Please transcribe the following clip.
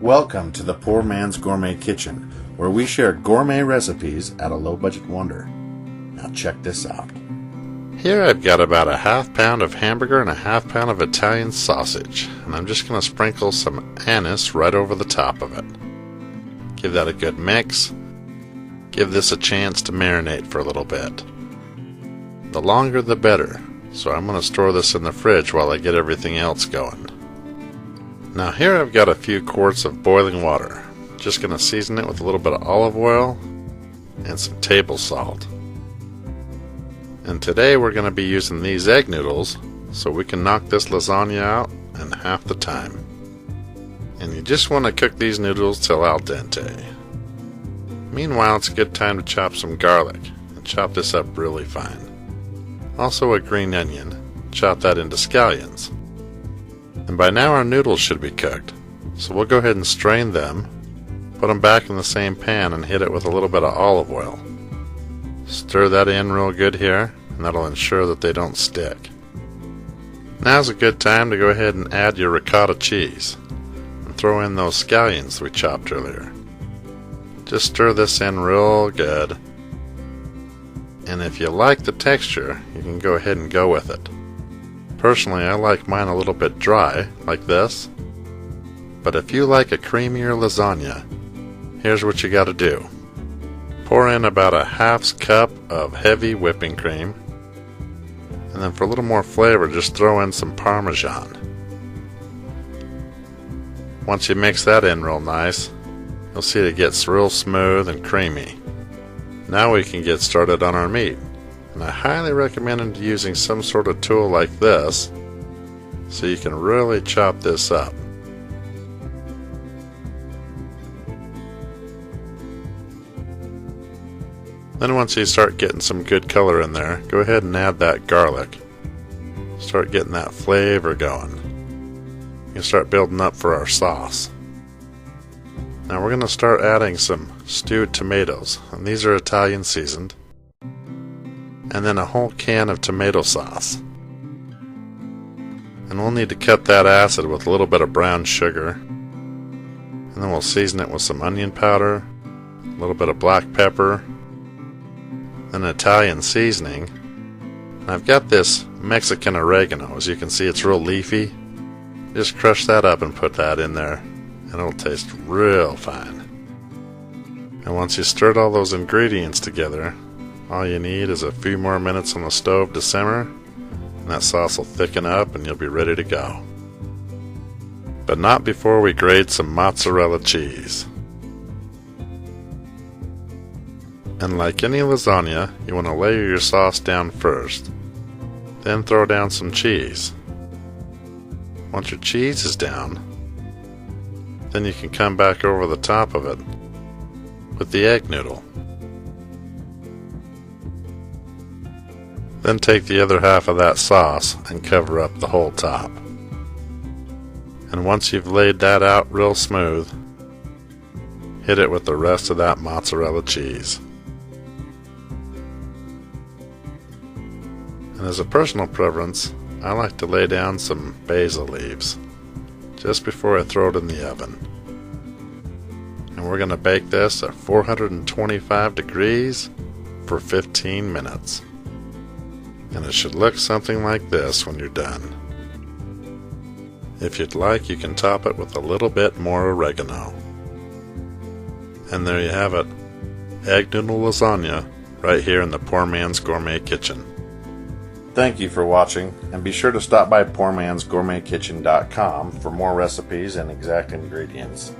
Welcome to the Poor Man's Gourmet Kitchen, where we share gourmet recipes at a low-budget wonder. Now check this out. Here I've got about a half pound of hamburger and a half pound of Italian sausage, and I'm just going to sprinkle some anise right over the top of it. Give that a good mix. Give this a chance to marinate for a little bit. The longer the better, so I'm going to store this in the fridge while I get everything else going. Now here I've got a few quarts of boiling water. Just going to season it with a little bit of olive oil and some table salt. And today we're going to be using these egg noodles so we can knock this lasagna out in half the time. And you just want to cook these noodles till al dente. Meanwhile, it's a good time to chop some garlic and chop this up really fine. Also a green onion, chop that into scallions. And by now our noodles should be cooked, so we'll go ahead and strain them, put them back in the same pan and hit it with a little bit of olive oil. Stir that in real good here, and that'll ensure that they don't stick. Now's a good time to go ahead and add your ricotta cheese, and throw in those scallions we chopped earlier. Just stir this in real good, and if you like the texture, you can go ahead and go with it. Personally, I like mine a little bit dry, like this. But if you like a creamier lasagna, here's what you gotta do. Pour in about a half cup of heavy whipping cream, and then for a little more flavor, just throw in some Parmesan. Once you mix that in real nice, you'll see it gets real smooth and creamy. Now we can get started on our meat. And I highly recommend using some sort of tool like this so you can really chop this up. Then once you start getting some good color in there, go ahead and add that garlic. Start getting that flavor going. You can start building up for our sauce. Now we're going to start adding some stewed tomatoes, and these are Italian seasoned. And then a whole can of tomato sauce. And we'll need to cut that acid with a little bit of brown sugar. And then we'll season it with some onion powder, a little bit of black pepper, then Italian seasoning. And I've got this Mexican oregano. As you can see, it's real leafy. Just crush that up and put that in there, and it'll taste real fine. And once you stirred all those ingredients together, all you need is a few more minutes on the stove to simmer, and that sauce will thicken up and you'll be ready to go. But not before we grate some mozzarella cheese. And like any lasagna, you want to layer your sauce down first, then throw down some cheese. Once your cheese is down, then you can come back over the top of it with the egg noodle. Then take the other half of that sauce and cover up the whole top. And once you've laid that out real smooth, hit it with the rest of that mozzarella cheese. And as a personal preference, I like to lay down some basil leaves just before I throw it in the oven. And we're going to bake this at 425 degrees for 15 minutes. And it should look something like this when you're done. If you'd like, you can top it with a little bit more oregano. And there you have it, egg noodle lasagna, right here in the Poor Man's Gourmet Kitchen. Thank you for watching, and be sure to stop by PoorMansGourmetKitchen.com for more recipes and exact ingredients.